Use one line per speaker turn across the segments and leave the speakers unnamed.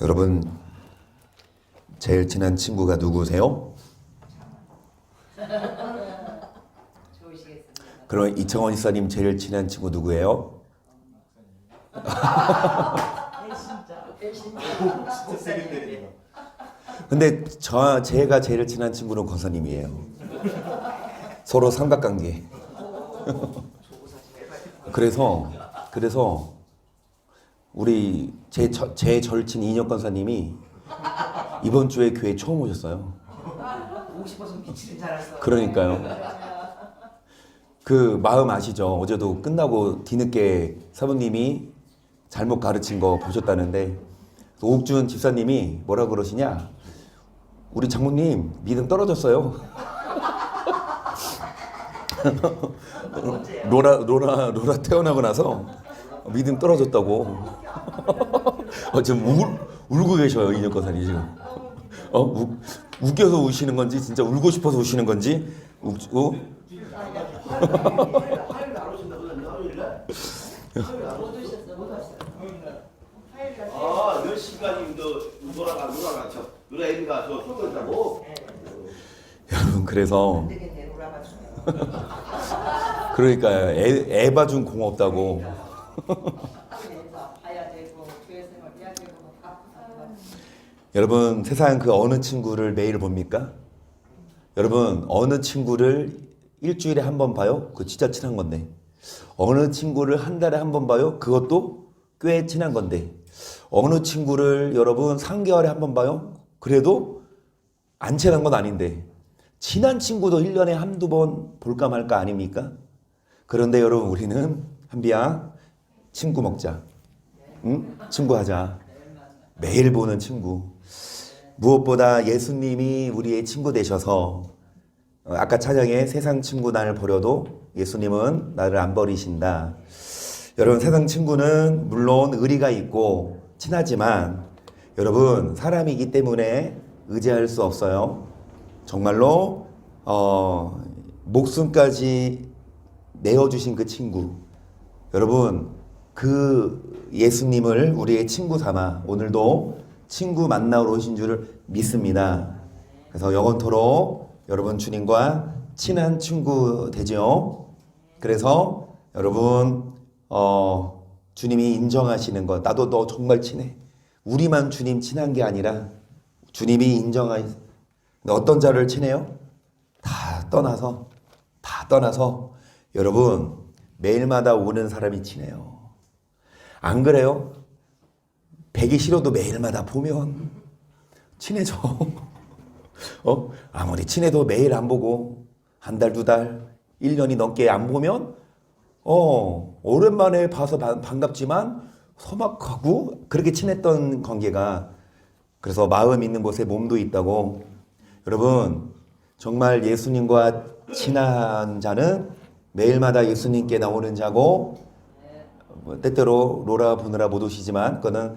여러분, 제일 친한 친구가 누구세요? 그럼 이청원 이사님 제일 친한 친구 누구예요? 근데 제가 제일 친한 친구는 권사님이에요. 서로 삼각관계. 그래서 우리 제 절친 이인혁 권사님이 이번 주에 교회 처음 오셨어요.
오고 싶어서 미치는 줄 알았어.
그러니까요. 그 마음 아시죠? 어제도 끝나고 뒤늦게 사모님이 잘못 가르친 거 보셨다는데 옥준 집사님이 뭐라 그러시냐? 우리 장모님 믿음 떨어졌어요. 로라 태어나고 나서 믿음 떨어졌다고. 지금 울고 계셔요, 이인혁 권사님 지금. 웃겨서 우시는 건지 진짜 울고 싶어서 우시는 건지.
몇 시간이 누나가 누나 애기가 저 속을 있다고.
여러분 그래서 그러니까요. 애 봐준 공 없다고. 여러분 세상 그 어느 친구를 매일 봅니까? 여러분 어느 친구를 일주일에 한 번 봐요? 그거 진짜 친한 건데. 어느 친구를 한 달에 한 번 봐요? 그것도 꽤 친한 건데. 어느 친구를 여러분 3개월에 한 번 봐요? 그래도 안 친한 건 아닌데. 친한 친구도 1년에 한두 번 볼까 말까 아닙니까? 그런데 여러분 우리는 한비야 친구 먹자. 응? 친구하자. 매일 보는 친구. 무엇보다 예수님이 우리의 친구 되셔서 아까 찬양에 세상 친구 나를 버려도 예수님은 나를 안 버리신다. 여러분 세상 친구는 물론 의리가 있고 친하지만 여러분 사람이기 때문에 의지할 수 없어요. 정말로 목숨까지 내어주신 그 친구. 여러분 그 예수님을 우리의 친구 삼아 오늘도 친구 만나러 오신 줄을 믿습니다. 그래서 영원토록 여러분 주님과 친한 친구 되죠. 그래서 여러분 주님이 인정하시는 것, 나도 너 정말 친해. 우리만 주님 친한 게 아니라 주님이 인정하시. 어떤 자를 친해요? 다 떠나서 여러분 매일마다 오는 사람이 친해요. 안 그래요? 배기 싫어도 매일마다 보면 친해져. 아무리 친해도 매일 안 보고 한 달, 두 달, 1년이 넘게 안 보면 오랜만에 봐서 반갑지만 서먹하고 그렇게 친했던 관계가. 그래서 마음 있는 곳에 몸도 있다고. 여러분 정말 예수님과 친한 자는 매일마다 예수님께 나오는 자고, 때때로 로라 보느라 못 오시지만 그거는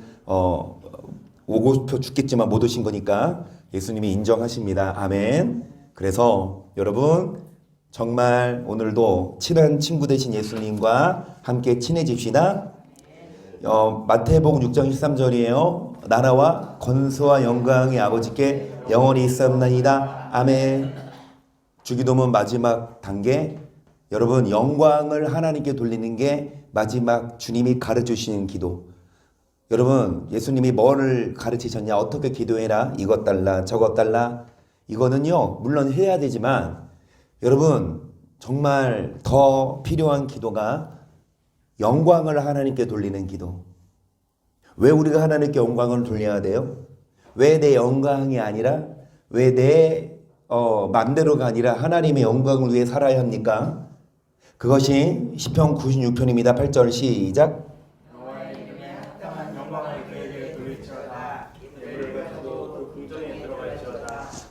오고 싶어 죽겠지만 못 오신 거니까 예수님이 인정하십니다. 아멘. 그래서 여러분 정말 오늘도 친한 친구 되신 예수님과 함께 친해집시다. 마태복음 6장 13절이에요. 나라와 권세와 영광이 아버지께 영원히 있사옵나이다. 아멘. 주기도문 마지막 단계. 여러분 영광을 하나님께 돌리는 게 마지막 주님이 가르쳐주시는 기도. 여러분 예수님이 뭐를 가르치셨냐? 어떻게 기도해라. 이것 달라 저것 달라. 이거는요 물론 해야 되지만 여러분 정말 더 필요한 기도가 영광을 하나님께 돌리는 기도. 왜 우리가 하나님께 영광을 돌려야 돼요? 왜 내 영광이 아니라 왜 내 맘대로가 아니라 하나님의 영광을 위해 살아야 합니까? 그것이 시편 96편입니다. 8절 시작.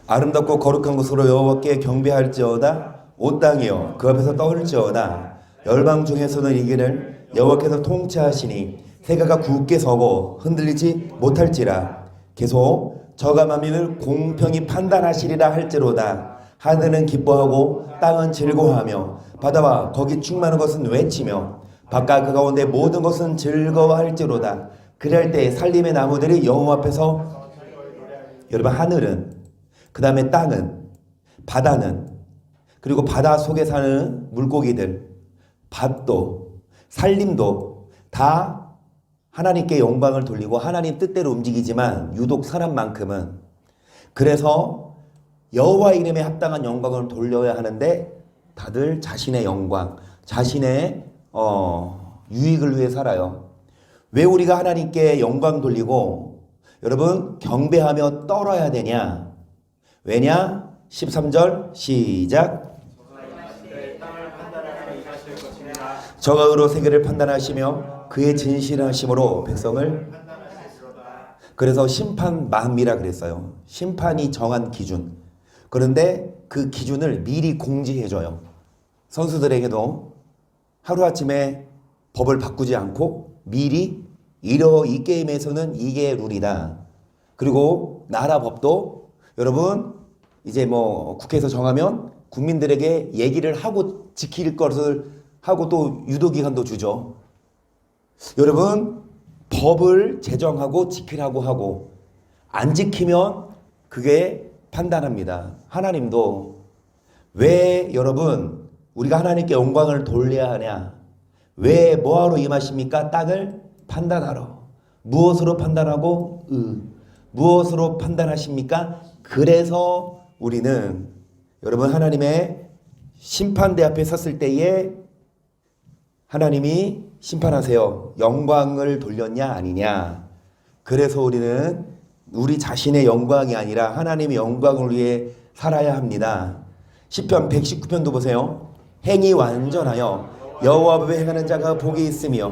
아름답고 거룩한 곳으로 여호와께 경배할지어다. 온 땅이여 그 앞에서 떠올지어다. 열방 중에서는 이기를 여호와께서 통치하시니 세가가 굳게 서고 흔들리지 못할지라. 계속 저가 만민을 공평히 판단하시리라 할지로다. 하늘은 기뻐하고 땅은 즐거워하며 바다와 거기 충만한 것은 외치며 바깥 그 가운데 모든 것은 즐거워할지로다. 그럴 때 살림의 나무들이 여호와 앞에서 여러분 하늘은 그 다음에 땅은 바다는 그리고 바다 속에 사는 물고기들 밭도 살림도 다 하나님께 영광을 돌리고 하나님 뜻대로 움직이지만 유독 사람만큼은 그래서 여호와 이름에 합당한 영광을 돌려야 하는데 다들 자신의 영광 자신의 유익을 위해 살아요. 왜 우리가 하나님께 영광 돌리고 여러분 경배하며 떨어야 되냐? 왜냐? 13절 시작. 저가 의로 세계를 판단하시며 그의 진실하심으로 백성을 그래서 심판마음이라 그랬어요. 심판이 정한 기준. 그런데 그 기준을 미리 공지해줘요. 선수들에게도 하루아침에 법을 바꾸지 않고 미리 이 게임에서는 이게 룰이다. 그리고 나라 법도 여러분 이제 뭐 국회에서 정하면 국민들에게 얘기를 하고 지킬 것을 하고 또 유도기간도 주죠. 여러분 법을 제정하고 지키라고 하고 안 지키면 그게 판단합니다. 하나님도 왜 여러분 우리가 하나님께 영광을 돌려야 하냐? 왜 뭐하러 임하십니까? 땅을 판단하러. 무엇으로 판단하고? 무엇으로 판단하십니까? 그래서 우리는 여러분 하나님의 심판대 앞에 섰을 때에 하나님이 심판하세요. 영광을 돌렸냐 아니냐. 그래서 우리는 우리 자신의 영광이 아니라 하나님의 영광을 위해 살아야 합니다. 시편 119편도 보세요. 행이 완전하여 여호와 앞에 행하는 자가 복이 있으며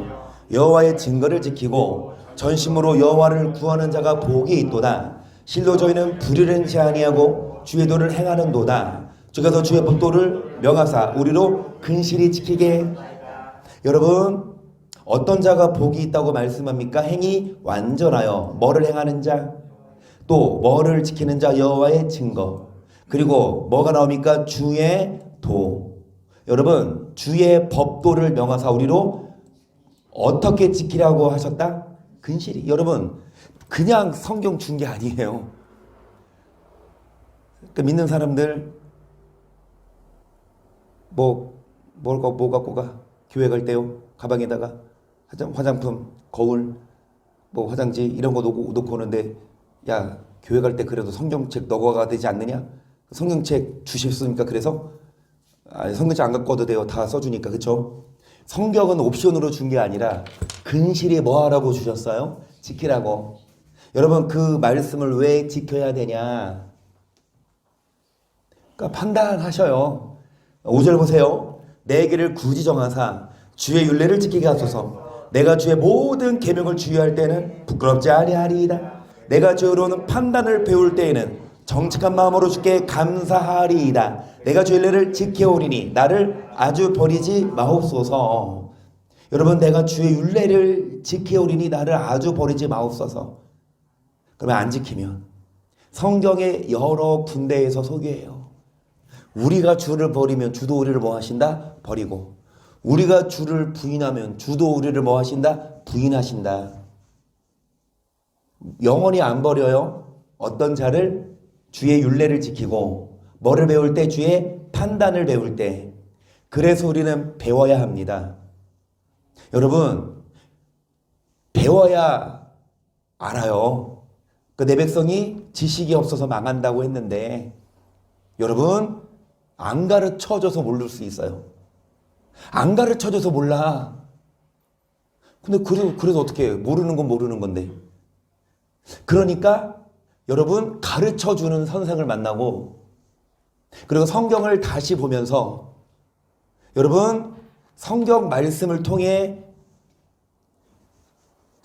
여호와의 증거를 지키고 전심으로 여호와를 구하는 자가 복이 있도다. 실로 저희는 불의를 아니하고 주의 도를 행하는도다. 주께서 주의 법도를 명하사 우리로 근실히 지키게. 여러분 어떤 자가 복이 있다고 말씀합니까? 행이 완전하여 뭐를 행하는 자, 또 뭐를 지키는 자, 여호와의 증거. 그리고 뭐가 나옵니까? 주의 도. 여러분 주의 법도를 명하사 우리로 어떻게 지키라고 하셨다? 근실히. 여러분 그냥 성경 준 게 아니에요. 그러니까 믿는 사람들 뭐 갖고 가? 교회 갈 때요? 가방에다가 화장품, 거울, 뭐 화장지 이런 거 놓고 오는데 야 교회 갈 때 그래도 성경책 넣어가야 되지 않느냐? 성경책 주셨습니까? 그래서 성경책 안 갖고 와도 돼요. 다 써주니까. 그쵸? 성경은 옵션으로 준 게 아니라 근실히 뭐 하라고 주셨어요? 지키라고. 여러분 그 말씀을 왜 지켜야 되냐? 그러니까 판단하셔요. 5절 보세요. 내 길을 굳이 정하사 주의 율례를 지키게 하소서. 내가 주의 모든 계명을 주의할 때는 부끄럽지 아니하리이다. 내가 주의로는 판단을 배울 때에는 정직한 마음으로 주께 감사하리이다. 내가 주의 율례를 지켜오리니 나를 아주 버리지 마옵소서. 여러분 내가 주의 율례를 지켜오리니 나를 아주 버리지 마옵소서. 그러면 안 지키면 성경의 여러 군데에서 소개해요. 우리가 주를 버리면 주도 우리를 뭐 하신다? 버리고. 우리가 주를 부인하면 주도 우리를 뭐 하신다? 부인하신다. 영원히 안 버려요. 어떤 자를? 주의 율례를 지키고 뭐를 배울 때? 주의 판단을 배울 때. 그래서 우리는 배워야 합니다. 여러분 배워야 알아요. 내 백성이 지식이 없어서 망한다고 했는데 여러분 안 가르쳐줘서 모를 수 있어요. 안 가르쳐줘서 몰라. 근데 그래서 어떻게 해? 모르는 건 모르는 건데. 그러니까 여러분 가르쳐주는 선생을 만나고 그리고 성경을 다시 보면서 여러분 성경 말씀을 통해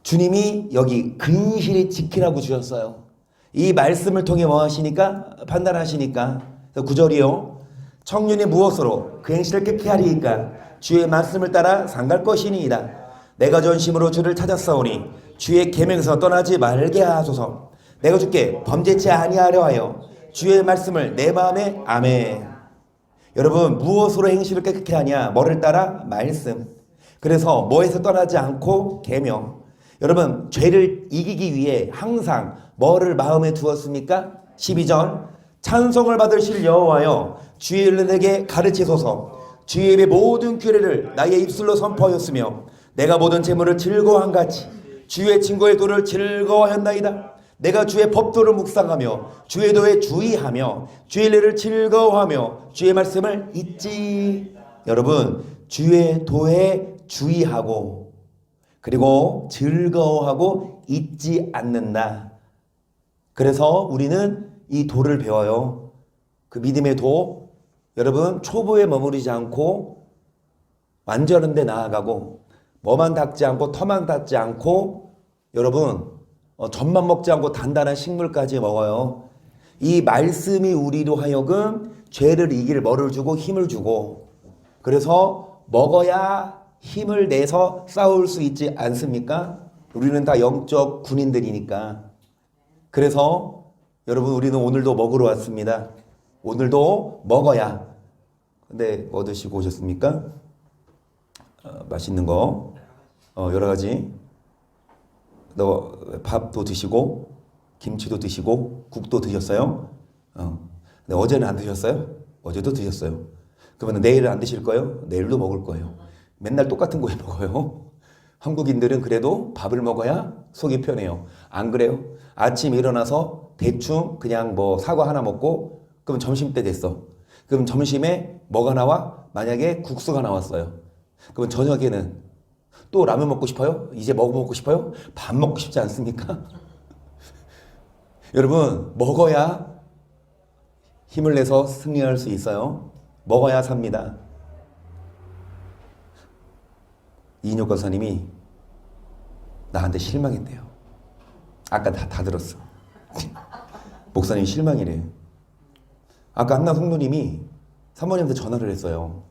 주님이 여기 근실히 지키라고 주셨어요. 이 말씀을 통해 뭐 하시니까? 판단하시니까. 9절이요. 청년이 무엇으로 그 행실을 깨끗이 하리이까? 주의 말씀을 따라 상갈 것이니이다. 내가 전심으로 주를 찾았사오니 주의 계명에서 떠나지 말게 하소서. 내가 주께 범죄치 아니하려 하여 주의 말씀을 내 마음에 아멘. 여러분 무엇으로 행실을 깨끗히 하냐? 뭐를 따라? 말씀. 그래서 뭐에서 떠나지 않고 계명. 여러분 죄를 이기기 위해 항상 뭐를 마음에 두었습니까? 12절 찬송을 받으실 여호와여 주의 이름을 내게 가르치소서. 주의 입의 모든 규례를 나의 입술로 선포하였으며 내가 모든 재물을 즐거워한 같이 주의 친구의 도를 즐거워하였나이다. 내가 주의 법도를 묵상하며 주의 도에 주의하며 주의 일을 즐거워하며 주의 말씀을 잊지. 여러분 주의 도에 주의하고 그리고 즐거워하고 잊지 않는다. 그래서 우리는 이 도를 배워요. 그 믿음의 도. 여러분 초보에 머무르지 않고 완전한 데 나아가고 뭐만 닦지 않고 터만 닦지 않고 여러분 젖만 먹지 않고 단단한 식물까지 먹어요. 이 말씀이 우리로 하여금 죄를 이길 뭐를 주고 힘을 주고 그래서 먹어야 힘을 내서 싸울 수 있지 않습니까? 우리는 다 영적 군인들이니까. 그래서 여러분 우리는 오늘도 먹으러 왔습니다. 오늘도 먹어야. 근데 뭐 드시고 오셨습니까? 맛있는 거 여러 가지. 밥도 드시고 김치도 드시고 국도 드셨어요? 근데 어제는 안 드셨어요? 어제도 드셨어요. 그러면 내일은 안 드실 거예요? 내일도 먹을 거예요. 맨날 똑같은 거 왜 먹어요? 한국인들은 그래도 밥을 먹어야 속이 편해요. 안 그래요? 아침 일어나서 대충 그냥 뭐 사과 하나 먹고 그럼 점심때 됐어. 그럼 점심에 뭐가 나와? 만약에 국수가 나왔어요. 그럼 저녁에는 또 라면 먹고 싶어요? 이제 뭐 먹고 싶어요? 밥 먹고 싶지 않습니까? 여러분 먹어야 힘을 내서 승리할 수 있어요. 먹어야 삽니다. 이인혁 권사님이 나한테 실망했대요. 아까 다 들었어. 목사님 실망이래. 아까 한나 성도님이 사모님한테 전화를 했어요.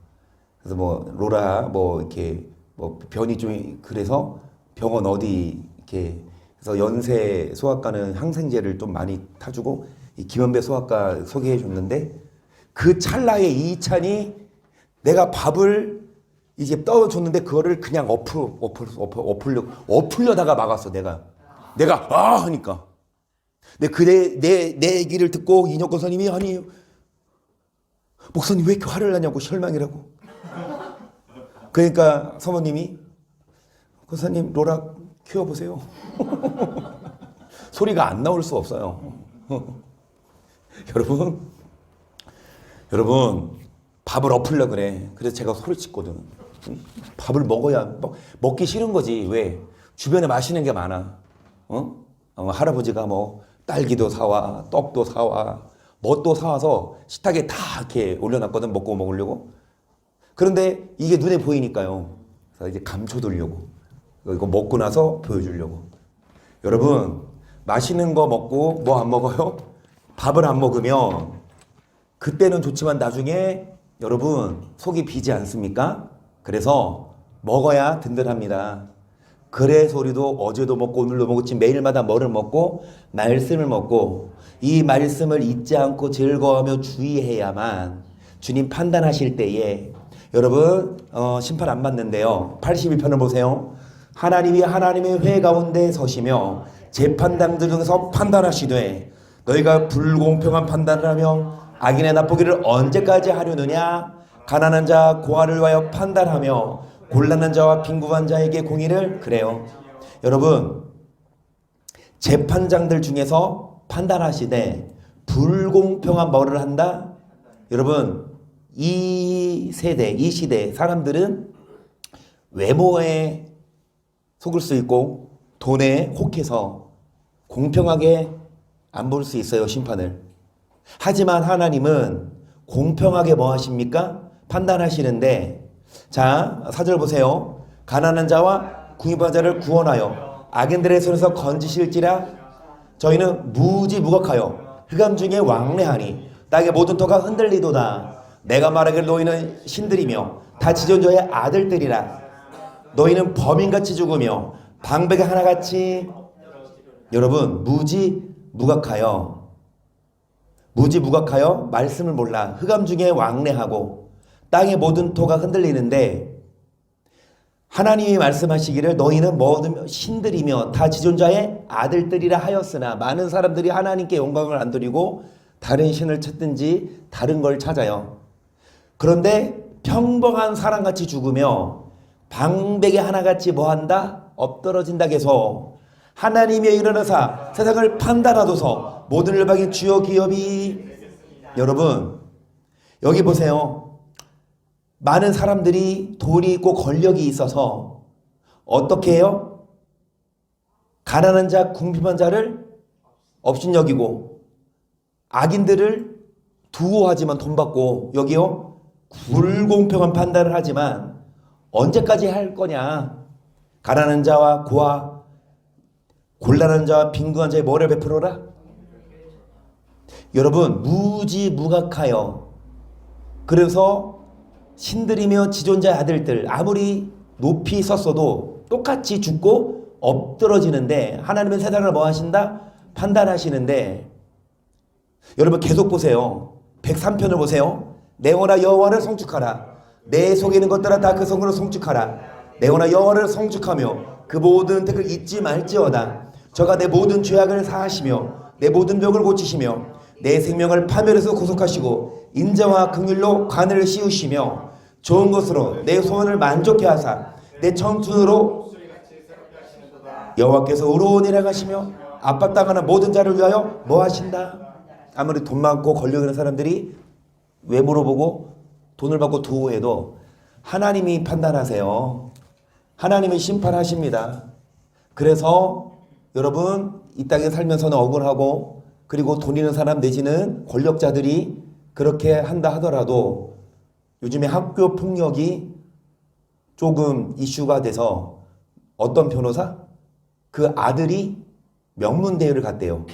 그래서 뭐 로라 뭐 이렇게 뭐 변이 좀 그래서 병원 어디 이렇게 그래서 연세 소아과는 항생제를 좀 많이 타주고 이 김현배 소아과 소개해 줬는데 그 찰나에 이찬이 내가 밥을 이제 떠줬는데 그거를 그냥 엎으려다가 막았어. 내가 하니까 내 얘기를 듣고 이인혁 권사님이 아니 목사님 왜 이렇게 화를 나냐고 실망이라고. 그러니까 사모님이 권사님 로라 키워보세요. 소리가 안 나올 수 없어요. 여러분 밥을 엎으려 그래. 그래서 제가 소리쳤거든. 밥을 먹어야 먹기 싫은 거지. 왜? 주변에 맛있는 게 많아. 할아버지가 뭐 딸기도 사와, 떡도 사와, 뭣도 사와서 식탁에 다 이렇게 올려놨거든. 먹고 먹으려고. 그런데 이게 눈에 보이니까요. 그래서 이제 감춰두려고. 이거 먹고 나서 보여주려고. 여러분 맛있는 거 먹고 뭐 안 먹어요? 밥을 안 먹으면 그때는 좋지만 나중에 여러분 속이 비지 않습니까? 그래서 먹어야 든든합니다. 그래서 우리도 어제도 먹고 오늘도 먹었지 매일마다 뭐를 먹고 말씀을 먹고 이 말씀을 잊지 않고 즐거워하며 주의해야만 주님 판단하실 때에 여러분 심판 안 받는데요. 81편을 보세요. 하나님이 하나님의 회 가운데 서시며 재판당들 중에서 판단하시되 너희가 불공평한 판단을 하며 악인의 나쁘기를 언제까지 하려느냐. 가난한 자 고아를 위하여 판단하며 곤란한 자와 빈궁한 자에게 공의를. 그래요. 여러분 재판장들 중에서 판단하시되 불공평한 뭐를 한다. 여러분 이 세대 이 시대 사람들은 외모에 속을 수 있고 돈에 혹해서 공평하게 안 볼 수 있어요. 심판을. 하지만 하나님은 공평하게 뭐 하십니까? 판단하시는데 자 4절 보세요. 가난한 자와 궁핍한 자를 구원하여 악인들의 손에서 건지실지라. 저희는 무지무각하여 흑암 중에 왕래하니 땅의 모든 터가 흔들리도다. 내가 말하기를 너희는 신들이며 다 지존자의 아들들이라. 너희는 범인같이 죽으며 방백의 하나같이. 여러분 무지무각하여 말씀을 몰라 흑암 중에 왕래하고 땅의 모든 토가 흔들리는데 하나님이 말씀하시기를 너희는 모든 신들이며 다 지존자의 아들들이라 하였으나 많은 사람들이 하나님께 영광을 안 드리고 다른 신을 찾든지 다른 걸 찾아요. 그런데 평범한 사람같이 죽으며 방백의 하나같이 뭐한다? 엎드러진다 해서 하나님의 일어나사 세상을 판단하도서 모든 일방의 주요 기업이 여러분 여기 보세요. 많은 사람들이 돈이 있고 권력이 있어서 어떻게 해요? 가난한 자, 궁핍한 자를 업신여기고 악인들을 두어하지만 돈 받고 여기요 불공평한 판단을 하지만 언제까지 할 거냐? 가난한 자와 고아, 곤란한 자와 빈궁한 자의 뭐를 베풀어라? 여러분 무지무각하여 그래서 신들이며 지존자의 아들들 아무리 높이 섰어도 똑같이 죽고 엎드러지는데 하나님은 세상을 뭐 하신다? 판단하시는데 여러분 계속 보세요. 103편을 보세요. 내 영혼아 여호와를 송축하라. 내 속에 있는 것들아 다 그 성으로 송축하라. 내 영혼아 여호와를 송축하며 그 모든 택을 잊지 말지어다. 저가 내 모든 죄악을 사하시며 내 모든 병을 고치시며 내 생명을 파멸해서 구속하시고 인자와 긍휼로 관을 씌우시며 좋은 것으로 내 소원을 만족해 하사 내 청춘으로 여호와께서 의로운 일을 하시며 압박당하는 모든 자를 위하여 뭐 하신다? 아무리 돈 많고 권력 있는 사람들이 왜 물어보고 돈을 받고 두어해도 하나님이 판단하세요. 하나님이 심판하십니다. 그래서 여러분 이 땅에 살면서는 억울하고 그리고 돈 있는 사람 내지는 권력자들이 그렇게 한다 하더라도 요즘에 학교 폭력이 조금 이슈가 돼서 어떤 변호사? 그 아들이 명문대회를 갔대요.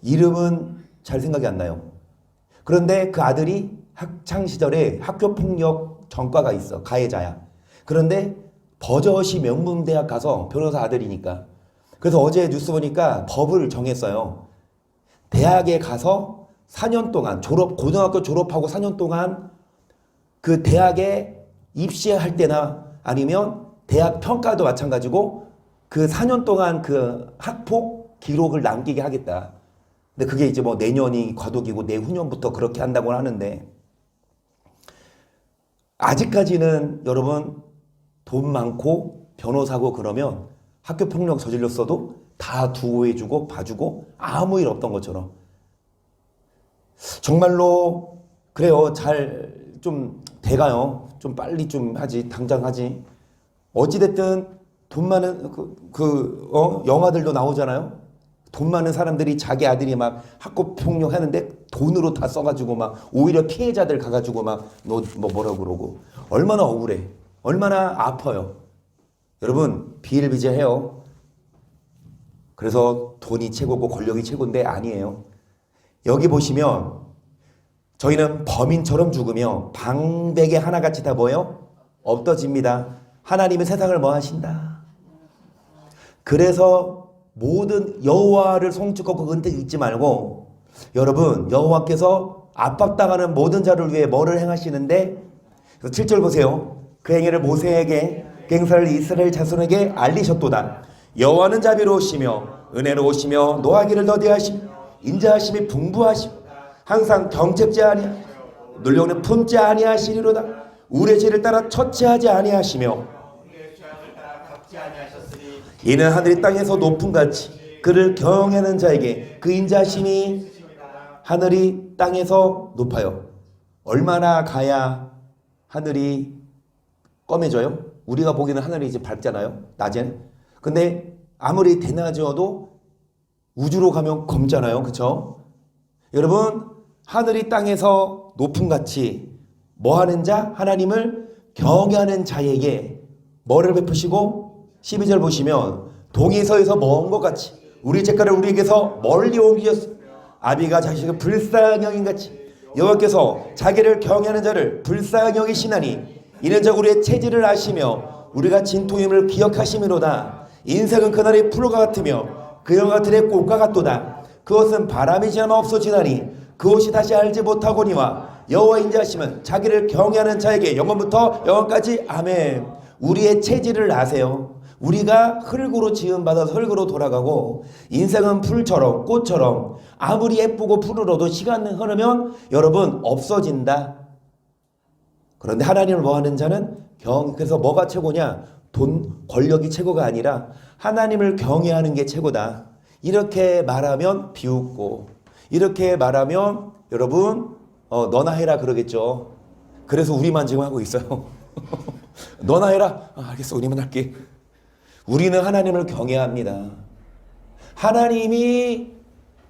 이름은 잘 생각이 안 나요. 그런데 그 아들이 학창시절에 학교폭력 전과가 있어. 가해자야. 그런데 버젓이 명문대학 가서 변호사 아들이니까. 그래서 어제 뉴스 보니까 법을 정했어요. 대학에 가서 4년 동안 고등학교 졸업하고 4년 동안 그 대학에 입시할 때나 아니면 대학 평가도 마찬가지고 그 4년 동안 그 학폭 기록을 남기게 하겠다. 근데 그게 이제 뭐 내년이 과도기고 내후년부터 그렇게 한다고 하는데 아직까지는 여러분 돈 많고 변호사고 그러면 학교 폭력 저질렀어도 다 두고해주고 봐주고 아무 일 없던 것처럼 정말로 그래요. 잘 좀 돼가요. 좀 빨리 좀 하지. 당장 하지. 어찌됐든 돈 많은 영화들도 나오잖아요. 돈 많은 사람들이 자기 아들이 막 학교 폭력하는데 돈으로 다 써가지고 막 오히려 피해자들 가가지고 막 너 뭐라고 그러고 얼마나 억울해. 얼마나 아파요. 여러분 비일비재해요. 그래서 돈이 최고고 권력이 최고인데 아니에요. 여기 보시면 저희는 범인처럼 죽으며 방백의 하나같이 다 뭐예요? 엎어집니다. 하나님은 세상을 뭐 하신다? 그래서 모든 여호와를 송축하고 근데 잊지 말고 여러분 여호와께서 압박당하는 모든 자를 위해 뭐를 행하시는데 7절 보세요. 그 행위를 모세에게 그 행사를 이스라엘 자손에게 알리셨도다. 여호와는 자비로우시며 은혜로우시며 노하기를 더디하시며 인자하심이 풍부하시며 항상 경책지 아니하 놀려오는 품지 아니하시리로다. 우리의 죄를 따라 처치하지 아니하시며 이는 하늘이 땅에서 높은 같이 그를 경외하는 자에게 그 인자심이 하늘이 땅에서 높아요. 얼마나 가야 하늘이 검해져요? 우리가 보기에는 하늘이 이제 밝잖아요. 낮에는. 근데 아무리 대낮이어도 우주로 가면 검잖아요. 그쵸? 여러분 하늘이 땅에서 높은 같이 뭐하는 자? 하나님을 경외하는 자에게 뭐를 베푸시고 12절 보시면 동에서에서 먼 것 같이 우리 죄가를 우리에게서 멀리 옮기셨어. 아비가 자식을 불쌍히 여긴같이 여호와께서 자기를 경외하는 자를 불쌍히 여기시나니 이는 자 우리의 체질을 아시며 우리가 진토임을 기억하심이로다. 인생은 그날의 풀과 같으며 그 영화 들의 꽃과 같도다. 그것은 바람이 지나면 없어지나니 그것이 다시 알지 못하거니와 여호와 인자하심은 자기를 경외하는 자에게 영원부터 영원까지 아멘. 우리의 체질을 아세요. 우리가 흙으로 지음받아서 흙으로 돌아가고 인생은 풀처럼 꽃처럼 아무리 예쁘고 푸르러도 시간 흐르면 여러분 없어진다. 그런데 하나님을 뭐하는 자는 그래서 뭐가 최고냐? 돈, 권력이 최고가 아니라 하나님을 경외하는 게 최고다. 이렇게 말하면 비웃고 이렇게 말하면 여러분 너나 해라 그러겠죠. 그래서 우리만 지금 하고 있어요. 너나 해라. 알겠어, 우리만 할게. 우리는 하나님을 경외합니다. 하나님이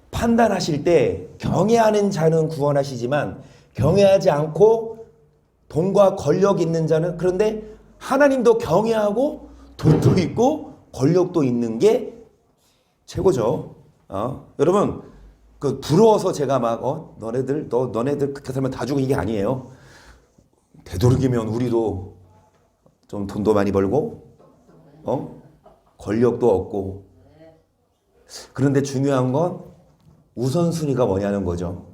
판단하실 때 경외하는 자는 구원하시지만 경외하지 않고 돈과 권력 있는 자는, 그런데 하나님도 경외하고 돈도 있고 권력도 있는 게 최고죠. 여러분 그 부러워서 제가 막 너네들 그렇게 살면 다 주고 이게 아니에요. 되도록이면 우리도 좀 돈도 많이 벌고 권력도 얻고. 그런데 중요한 건 우선순위가 뭐냐는 거죠.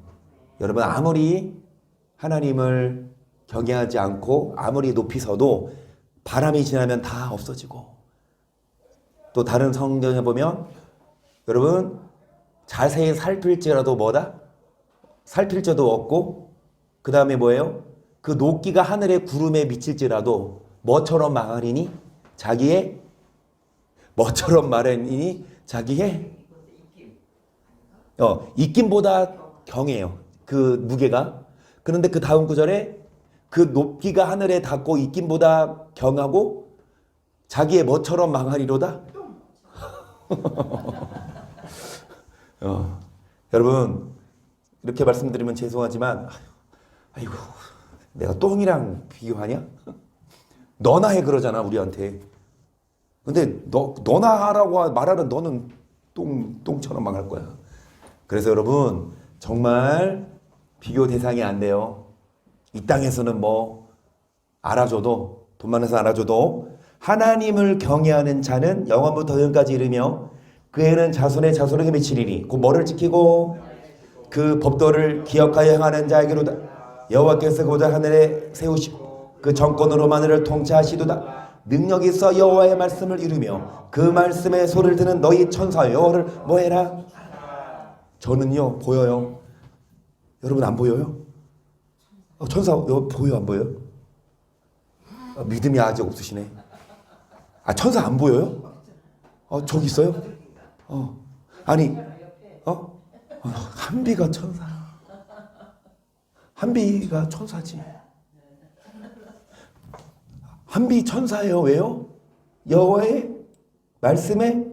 여러분 아무리 하나님을 경외하지 않고 아무리 높이 서도 바람이 지나면 다 없어지고, 또 다른 성경에 보면 여러분 자세히 살필지라도 뭐다? 살필 자도 없고, 그 다음에 뭐예요? 그 녹기가 하늘의 구름에 미칠지라도 뭐처럼 망하리니? 뭐처럼 말하니? 자기의 입김보다 경해요. 그 무게가. 그런데 그 다음 구절에 그 높기가 하늘에 닿고 입김보다 경하고 자기의 뭐처럼 망하리로다. 여러분 이렇게 말씀드리면 죄송하지만 아이고 내가 똥이랑 비교하냐? 너나 해 그러잖아 우리한테. 근데 너나 하라고 말하는 너는 똥처럼 망할 거야. 그래서 여러분 정말 비교 대상이 안 돼요. 이 땅에서는 뭐 알아줘도, 돈 많아서 알아줘도 하나님을 경외하는 자는 영원부터 영원까지 이르며 그에는 자손의 자손에게 미치리니 그 뭐를 지키고 그 법도를 기억하여 행하는 자에게로다. 여호와께서 그보다 하늘에 세우시고 그 정권으로 만을을 통치하시도다. 능력 있어 여호와의 말씀을 이루며 그 말씀에 소리를 듣는 너희 천사 여호와를 뭐해라? 저는요 보여요. 여러분 안 보여요? 천사 보여 안 보여요? 믿음이 아직 없으시네. 천사 안 보여요? 저기 있어요? 아니 한비가 천사. 한비가 천사지. 한비 천사예요. 왜요? 여호와의 말씀에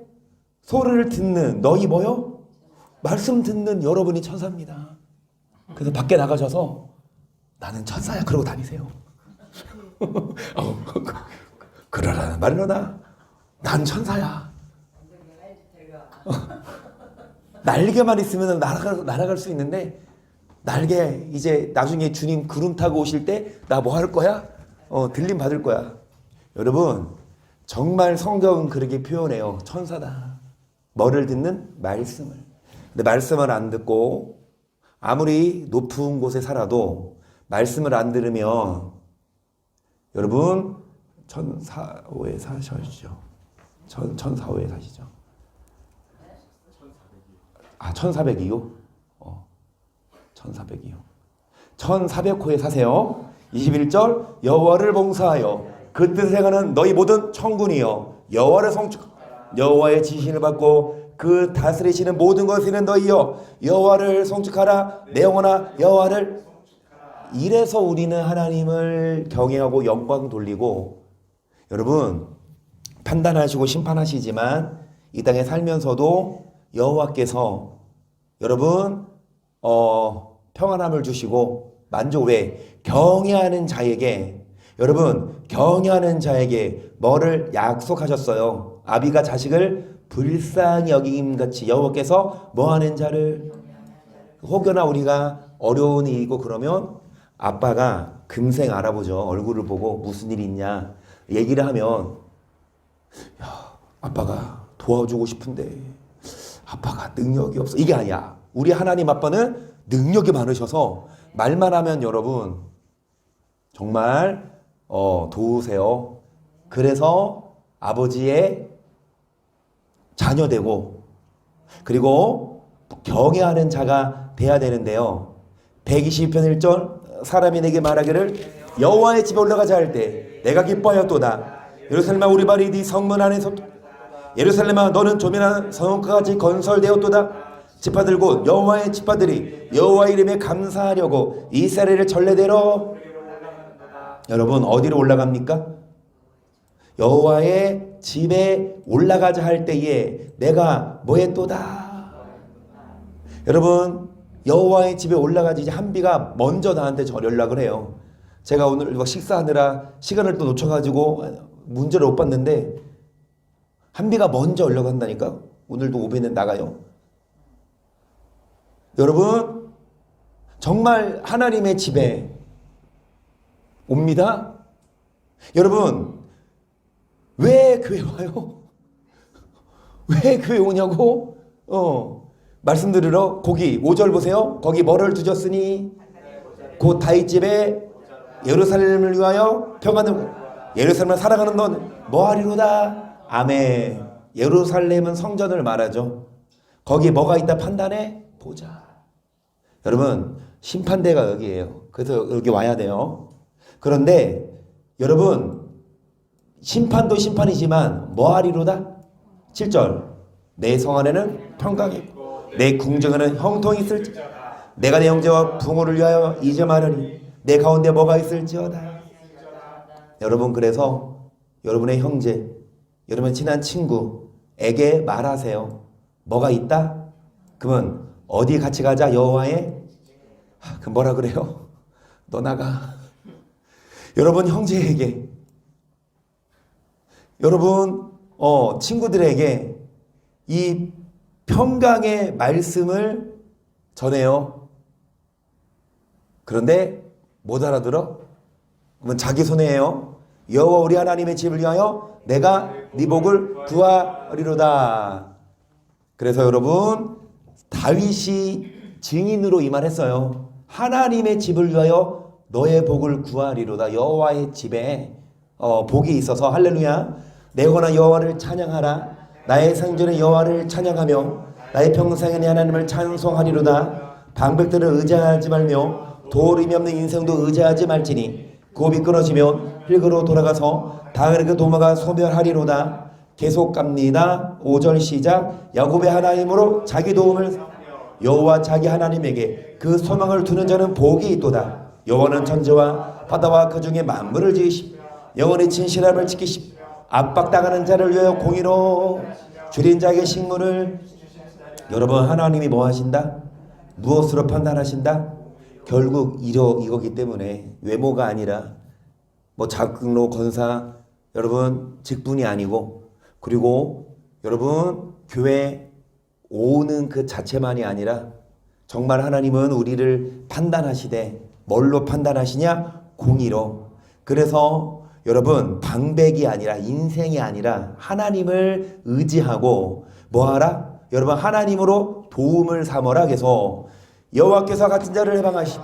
소리를 듣는 너희 뭐요? 말씀 듣는 여러분이 천사입니다. 그래서 밖에 나가셔서 나는 천사야 그러고 다니세요. 그러라 말이로다. 난 천사야. 날개만 있으면 날아갈 수 있는데 날개 이제 나중에 주님 구름 타고 오실 때 나 뭐 할 거야? 들림 받을 거야. 여러분 정말 성경은 그렇게 표현해요. 천사다. 뭐를 듣는? 말씀을. 근데 말씀을 안 듣고 아무리 높은 곳에 살아도 말씀을 안 들으면 여러분 천사호에 사시죠. 천사호에 사시죠. 1400이요? 1400이요. 1400호에 사세요. 21절 여호와를 봉사하여 그 뜻을 행하는 너희 모든 천군이여 여호와를 여호와의 지신을 받고 그 다스리시는 모든 것을 너희여 여호와를 송축하라. 내 영혼아 여호와를. 이래서 우리는 하나님을 경외하고 영광 돌리고, 여러분 판단하시고 심판하시지만 이 땅에 살면서도 여호와께서 여러분 평안함을 주시고 만족. 왜? 경외하는 자에게. 여러분 경외하는 자에게 뭐를 약속하셨어요? 아비가 자식을 불쌍히 여김같이 여호와께서 뭐하는 자를. 혹여나 우리가 어려운 일이고 그러면 아빠가 금생 알아보죠. 얼굴을 보고 무슨 일 있냐 얘기를 하면 아빠가 도와주고 싶은데 아빠가 능력이 없어. 이게 아니야. 우리 하나님 아빠는 능력이 많으셔서 말만 하면 여러분 정말 도우세요. 그래서 아버지의 자녀되고 그리고 경외하는 자가 돼야 되는데요. 122편 1절 사람이 내게 말하기를 여호와의 집에 올라가자 할 때 내가 기뻐하였도다. 예루살렘아 우리 발이 네 성문 안에서 예루살렘아 너는 조민한 성읍과 같이 건설되었도다. 지파들고 여호와의 지파들이 여호와 이름에 감사하려고 이스라엘의 전례대로 여러분 어디로 올라갑니까? 여호와의 집에 올라가자 할 때에 내가 뭐했도다. 여러분 여호와의 집에 올라가지 이제 한비가 먼저 나한테 연락을 해요. 제가 오늘 식사하느라 시간을 또 놓쳐가지고 문제를 못 봤는데 한비가 먼저 연락한다니까. 오늘도 오비는 나가요. 여러분 정말 하나님의 집에 옵니다. 여러분 왜 교회 와요? 왜 교회 오냐고? 말씀드리러 거기 5절 보세요. 거기 뭐를 두셨으니 곧 다윗집에 예루살렘을 위하여 평안을 예루살렘을 살아가는 넌 뭐하리로다. 아멘. 예루살렘은 성전을 말하죠. 거기 뭐가 있다 판단해 보자. 여러분 심판대가 여기에요. 그래서 여기 와야 돼요. 그런데 여러분 심판도 심판이지만 뭐하리로다. 7절 내 성 안에는 평강이 있고 내 궁정에는 형통이 있을지 내가 내 형제와 부모를 위하여 이제 말하니 내 가운데 뭐가 있을지어다. 여러분 그래서 여러분의 형제 여러분 친한 친구에게 말하세요. 뭐가 있다? 그러면 어디 같이 가자? 여호와의 그 뭐라 그래요? 너 나가. 여러분 형제에게 여러분 친구들에게 이 평강의 말씀을 전해요. 그런데 못 알아들어? 그러면 자기 손해예요. 여호와 우리 하나님의 집을 위하여 내가 네 복을 구하리로다. 그래서 여러분 다윗이 증인으로 이 말했어요. 하나님의 집을 위하여 너의 복을 구하리로다. 여호와의 집에 복이 있어서 할렐루야. 내 권한 여호와를 찬양하라. 나의 생전에 여호와를 찬양하며 나의 평생에 내 하나님을 찬송하리로다. 방백들을 의지하지 말며 도움이 없는 인생도 의지하지 말지니 곱이 끊어지면 흙으로 돌아가서 당연히 도마가 소멸하리로다. 계속 갑니다. 5절 시작. 야곱의 하나님으로 자기 도움을 여호와 자기 하나님에게 그 소망을 두는 자는 복이 있도다. 여호와는 천지와 바다와 그 중에 만물을 지으시고 영원히 진실함을 지키시고 압박당하는 자를 위하여 공의로 줄인 자에게 식물을. 여러분 하나님이 뭐 하신다? 무엇으로 판단하신다? 결국 이거기 때문에 외모가 아니라 뭐 작로 권사 여러분 직분이 아니고 그리고 여러분 교회 오는 그 자체만이 아니라 정말 하나님은 우리를 판단하시되 뭘로 판단하시냐? 공의로. 그래서 여러분 방백이 아니라 인생이 아니라 하나님을 의지하고 뭐하라? 여러분 하나님으로 도움을 삼어라. 계속 여호와께서 같은 자를 해방하시고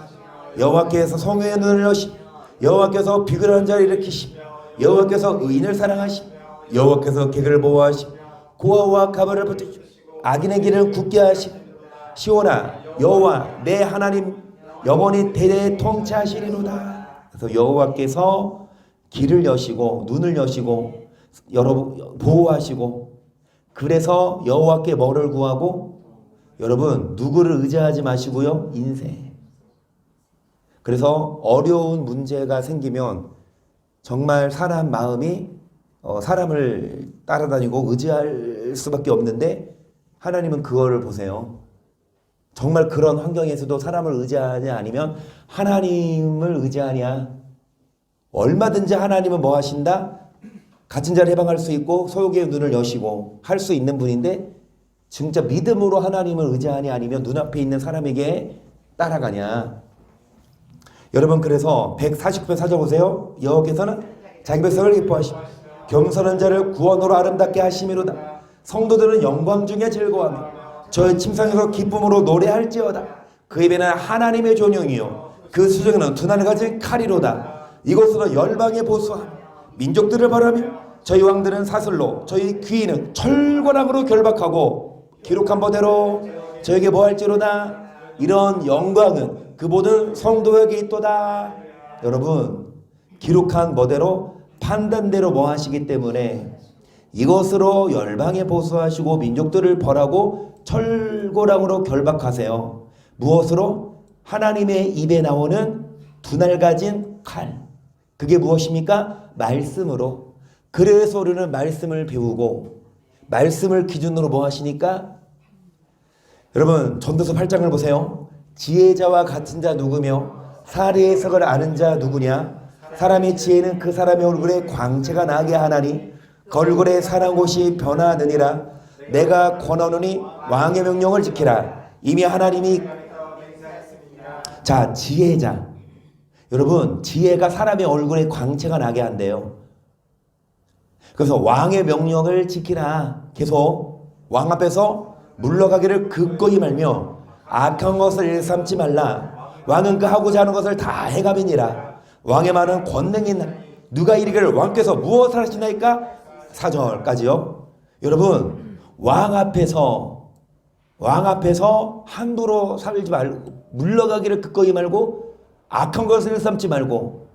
여호와께서 성회의 눈을 여시고 여호와께서 비굴한 자를 일으키시고 여호와께서 의인을 사랑하시고 여호와께서 객을 보호하시고 고아와 가발을 붙이시고 악인의 길을 굳게 하시고 시온아 여호와 내 하나님 영원히 대대 통치하시리로다. 그래서 여호와께서 길을 여시고 눈을 여시고 여러분 보호하시고 그래서 여호와께 뭐를 구하고 여러분 누구를 의지하지 마시고요. 인생. 그래서 어려운 문제가 생기면 정말 사람 마음이 사람을 따라다니고 의지할 수밖에 없는데 하나님은 그거를 보세요. 정말 그런 환경에서도 사람을 의지하냐 아니면 하나님을 의지하냐. 얼마든지 하나님은 뭐 하신다? 갇힌 자를 해방할 수 있고 소욕의 눈을 여시고 할 수 있는 분인데 진짜 믿음으로 하나님을 의지하냐 아니면 눈앞에 있는 사람에게 따라가냐. 여러분 그래서 149편 4절 보세요. 여호와께서는 자기 백성을 기뻐하시고 겸손한 자를 구원으로 아름답게 하심이로다. 성도들은 영광 중에 즐거워하며 저의 침상에서 기쁨으로 노래할지어다. 그 입에는 하나님의 존영이요 그 수정에는 두날을 가진 칼이로다. 이곳으로 열방의 보수함 민족들을 벌하며 저희 왕들은 사슬로 저희 귀인은 철권함으로 결박하고 기록한 바대로 저에게 뭐할지로다. 이런 영광은 그 모든 성도에게 있도다. 여러분 기록한 뭐대로 판단대로 뭐 하시기 때문에 이것으로 열방에 보수하시고 민족들을 벌하고 철고랑으로 결박하세요. 무엇으로? 하나님의 입에 나오는 두 날 가진 칼. 그게 무엇입니까? 말씀으로. 그래서 우리는 말씀을 배우고 말씀을 기준으로 뭐 하시니까? 여러분 전도서 8장을 보세요. 지혜자와 같은 자 누구며 사례의 해석을 아는 자 누구냐? 사람의 지혜는 그 사람의 얼굴에 광채가 나게 하나니 그 얼굴에 사람 옷이 변하느니라. 내가 권하노니 왕의 명령을 지키라. 이미 하나님이 자 지혜자. 여러분 지혜가 사람의 얼굴에 광채가 나게 한대요. 그래서 왕의 명령을 지키라. 계속 왕 앞에서 물러가기를 굳건히 말며 악한 것을 일삼지 말라. 왕은 그 하고자 하는 것을 다 해가미니라. 왕의 말은 권능이 있나. 누가 이르기를 왕께서 무엇을 하시나이까? 4절까지요. 여러분 왕 앞에서 함부로 살지 말고 물러가기를 굳건히 말고 악한 것을 일삼지 말고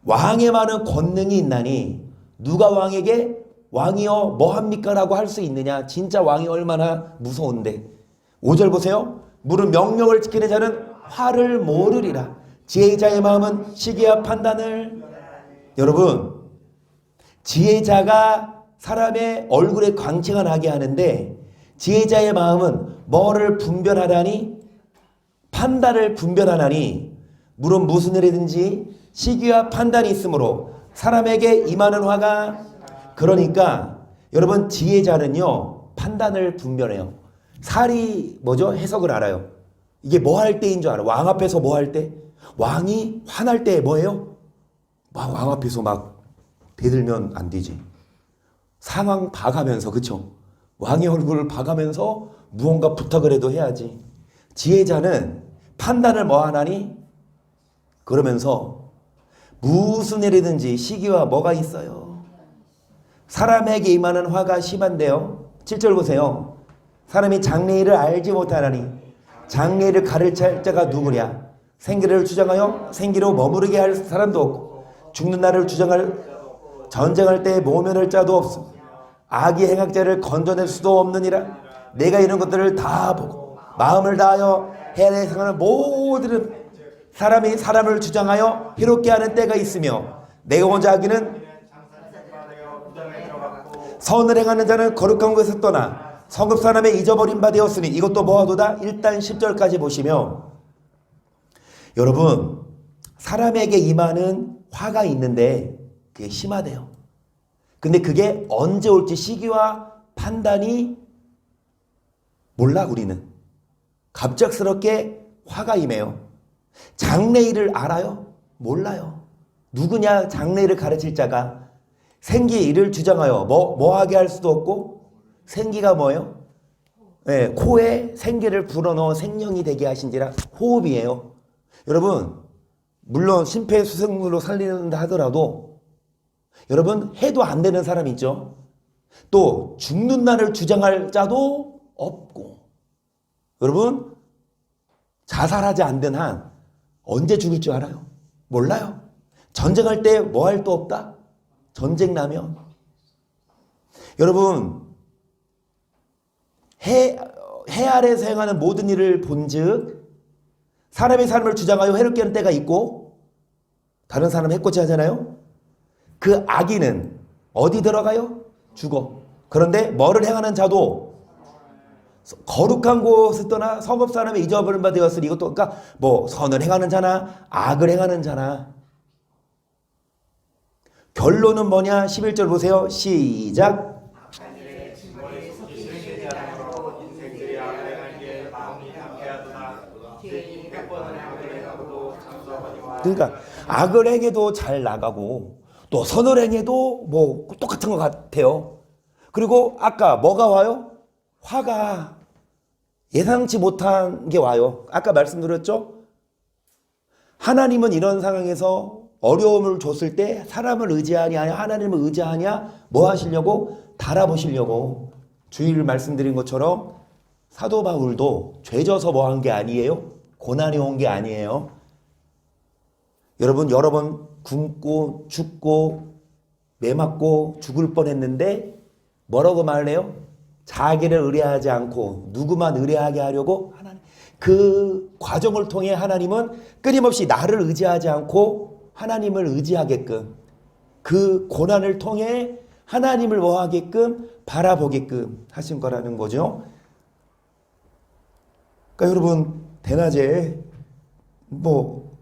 왕의 말은 권능이 있나니 누가 왕에게 왕이여 뭐합니까? 라고 할 수 있느냐. 진짜 왕이 얼마나 무서운데. 5절 보세요. 물은 명령을 지키는 자는 화를 모르리라. 지혜자의 마음은 시기와 판단을. 여러분 지혜자가 사람의 얼굴에 광채가 나게 하는데 지혜자의 마음은 뭐를 분별하다니? 판단을 분별하나니 물은 무슨 일이든지 시기와 판단이 있으므로 사람에게 임하는 화가. 그러니까 여러분 지혜자는요 판단을 분별해요. 살이 뭐죠? 해석을 알아요. 이게 뭐 할 때인 줄 알아. 왕 앞에서 뭐 할 때? 왕이 화날 때 뭐예요? 막 왕 앞에서 막 대들면 안 되지. 상황 봐가면서, 그쵸? 왕의 얼굴을 봐가면서 무언가 부탁을 해도 해야지. 지혜자는 판단을 뭐 하나니? 그러면서 무슨 일이든지 시기와 뭐가 있어요. 사람에게 임하는 화가 심한데요. 7절 보세요. 사람이 장래일을 알지 못하나니 장래일을 가르칠 자가 누구냐. 생기를 주장하여 생기로 머무르게 할 사람도 없고 죽는 날을 주장할 전쟁할 때에 모면할 자도 없음. 악의 행악자를 건져낼 수도 없느니라. 내가 이런 것들을 다 보고 마음을 다하여 해야 생하는 모든 사람이 사람을 주장하여 희롭게 하는 때가 있으며 내가 먼저 하기는 선을 행하는 자는 거룩한 것에서 떠나 성급 사람의 잊어버린 바 되었으니 이것도 뭐하도다. 일단 10절까지 보시면 여러분 사람에게 임하는 화가 있는데 그게 심하대요. 근데 그게 언제 올지 시기와 판단이 몰라. 우리는 갑작스럽게 화가 임해요. 장래일을 알아요? 몰라요. 누구냐 장래일을 가르칠 자가. 생기의 일을 주장하여 뭐하게 할 수도 없고. 생기가 뭐예요? 네, 코에 생기를 불어넣어 생명이 되게 하신지라. 호흡이에요. 여러분 물론 심폐소생술로 살리는다 하더라도 여러분 해도 안 되는 사람 있죠. 또 죽는 날을 주장할 자도 없고. 여러분 자살하지 않는 한 언제 죽을 줄 알아요? 몰라요. 전쟁할 때 뭐 할 도 없다? 전쟁 나면. 여러분 해 아래에서 행하는 모든 일을 본즉 사람의 삶을 주장하여 해롭게 하는 때가 있고 다른 사람 해코지 하잖아요. 그 악인은 어디 들어가요? 죽어. 그런데 뭐를 행하는 자도 거룩한 곳을 떠나 성읍 사람의 잊어버린 바 되었으니 이것도 그러니까 뭐 선을 행하는 자나 악을 행하는 자나. 결론은 뭐냐? 11절 보세요. 시작. 그러니까 악을 행해도 잘 나가고 또 선을 행해도 뭐 똑같은 것 같아요. 그리고 아까 뭐가 와요? 화가 예상치 못한 게 와요. 아까 말씀드렸죠? 하나님은 이런 상황에서 어려움을 줬을 때 사람을 의지하냐 하나님을 의지하냐 뭐 하시려고? 달아보시려고. 주일 말씀드린 것처럼 사도 바울도 죄져서 뭐 한 게 아니에요. 고난이 온 게 아니에요. 여러분 여러 번 굶고 죽고 매 맞고 죽을 뻔했는데 뭐라고 말해요? 자기를 의뢰하지 않고 누구만 의뢰하게 하려고 하나님. 그 과정을 통해 하나님은 끊임없이 나를 의지하지 않고 하나님을 의지하게끔, 그 고난을 통해 하나님을 뭐 하게끔 바라보게끔 하신 거라는 거죠. 그러니까 여러분 대낮에 뭐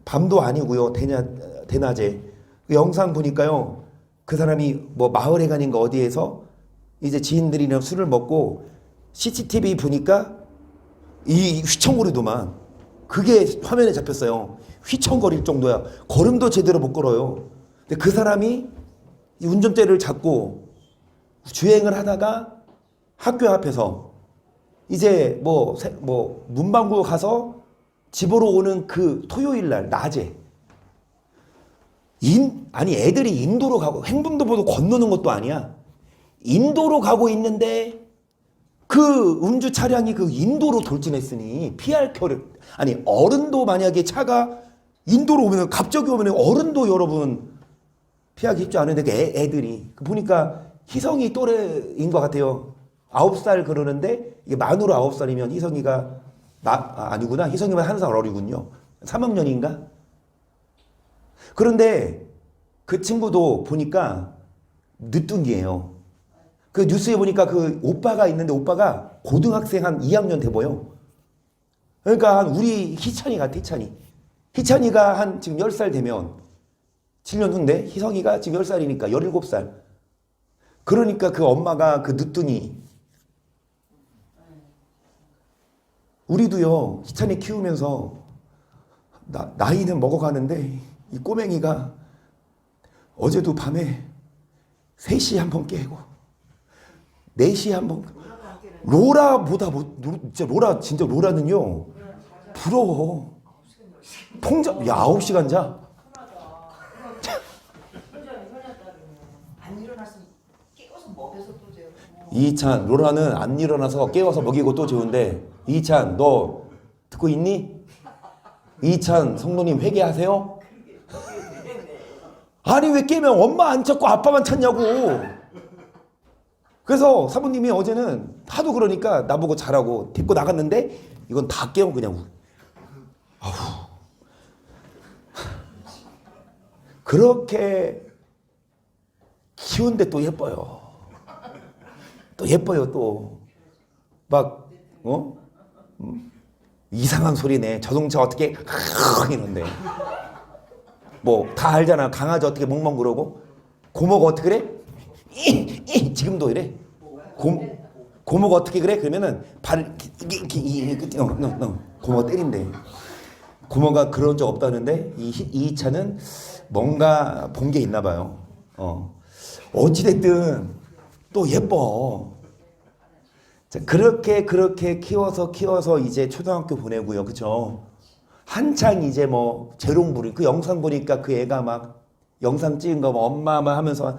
밤도 아니고요. 대낮에 그 영상 보니까요. 그 사람이 뭐 마을에 가nin가 어디에서 이제 지인들이랑 술을 먹고 CCTV 보니까 이 휘청거리더만 그게 화면에 잡혔어요. 휘청거릴 정도야. 걸음도 제대로 못 걸어요. 근데 그 사람이 이 운전대를 잡고 주행을 하다가 학교 앞에서 이제 뭐 문방구 가서 집으로 오는 그 토요일 날 낮에 아니 애들이 인도로 가고 횡단보도 건너는 것도 아니야. 인도로 가고 있는데 그 음주 차량이 그 인도로 돌진했으니 피할 겨를. 아니 어른도 만약에 차가 인도로 오면 갑자기 오면 어른도 여러분 피하기 쉽지 않은데 애들이 보니까 희성이 또래인 것 같아요. 9살 그러는데 이게 만으로 9살이면 희성이가 아니구나. 희성이만 1살 어리군요. 3학년인가? 그런데 그 친구도 보니까 늦둥이에요. 그 뉴스에 보니까 그 오빠가 있는데 오빠가 고등학생 한 2학년 돼 보여. 그러니까 한 우리 희찬이 같아. 희찬이가 한 지금 10살 되면 7년 후인데 희성이가 지금 10살이니까 17살. 그러니까 그 엄마가 그 늦둥이. 우리도요 희찬이 키우면서 나이는 먹어가는데 이 꼬맹이가 어제도 밤에 3시에 한 번 깨고 4시에 한 번. 로라보다 진짜 로라는요 부러워. 야 9시간 자.
안 일어났으면 깨워서 먹여서 또 재워.
이찬 로라는 안 일어나서 깨워서 먹이고 또 재운데 이찬 너 듣고 있니? 이찬 성도님 회개하세요? 아니 왜 깨면 엄마 안 찾고 아빠만 찾냐고. 그래서 사모님이 어제는 하도 그러니까 나보고 자라고 데리고 나갔는데 이건 다 깨워 그냥. 아우. 그렇게 키운데 또 예뻐요. 또 예뻐요 또. 막 이상한 소리네. 자동차 어떻게 이런데. 뭐 다 알잖아. 강아지 어떻게 멍멍 그러고 고모가 어떻게 그래? 지금도 이래. 고모가 어떻게 그래? 그러면은 발을 고모가 때린대. 고모가 그런 적 없다는데 이 차는 뭔가 본 게 있나 봐요. 어찌됐든 또 예뻐. 자, 그렇게 키워서 이제 초등학교 보내고요. 그쵸? 한창 이제 뭐 재롱부리 그 영상 보니까 그 애가 막 영상 찍은 거 엄마만 하면서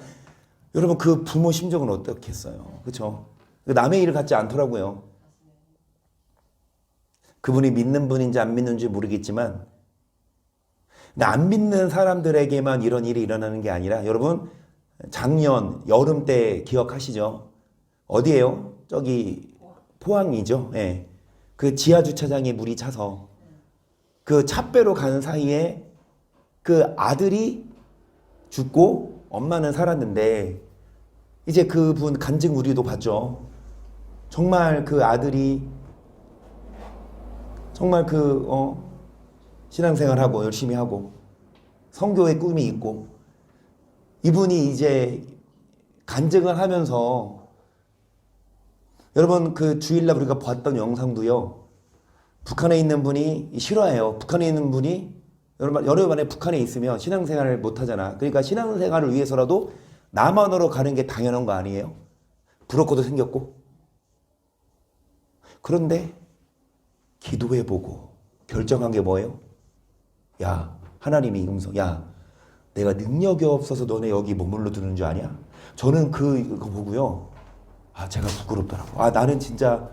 여러분 그 부모 심정은 어떻겠어요? 그쵸? 남의 일 같지 않더라고요. 그분이 믿는 분인지 안 믿는지 모르겠지만 근데 안 믿는 사람들에게만 이런 일이 일어나는 게 아니라 여러분 작년 여름 때 기억하시죠? 어디예요? 저기 포항이죠. 예. 그 지하 주차장에 물이 차서 그 찻배로 가는 사이에 그 아들이 죽고 엄마는 살았는데 이제 그분 간증 우리도 봤죠. 정말 그 아들이 정말 신앙생활하고 열심히 하고 선교의 꿈이 있고 이분이 이제 간증을 하면서 여러분 그 주일날 우리가 봤던 영상도요. 북한에 있는 분이 싫어해요. 북한에 있는 분이 여러분만에 북한에 있으면 신앙생활을 못하잖아. 그러니까 신앙생활을 위해서라도 남한으로 가는 게 당연한 거 아니에요? 부럽고도 생겼고. 그런데 기도해보고 결정한 게 뭐예요? 야, 하나님이 음성, 야, 내가 능력이 없어서 너네 여기 머물러 두는 줄 아냐? 저는 그거 보고요. 아, 제가 부끄럽더라고. 아, 나는 진짜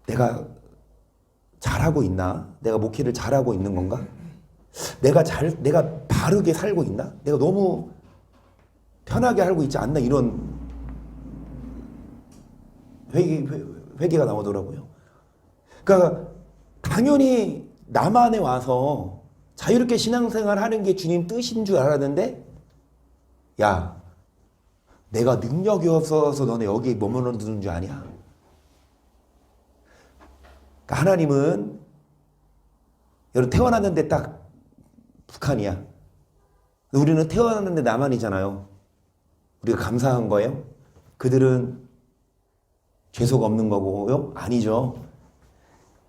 내가 잘하고 있나? 내가 목회를 잘하고 있는 건가? 내가 바르게 살고 있나? 내가 너무 편하게 살고 있지 않나? 이런 회개가 나오더라고요. 그러니까 당연히 남한에 와서 자유롭게 신앙생활 하는 게 주님 뜻인 줄 알았는데, 야, 내가 능력이 없어서 너네 여기 머물러 두는 줄 아냐? 그러니까 하나님은 여러분 태어났는데 딱 북한이야. 우리는 태어났는데 남한이잖아요. 우리가 감사한 거예요? 그들은 죄수가 없는 거고요? 아니죠.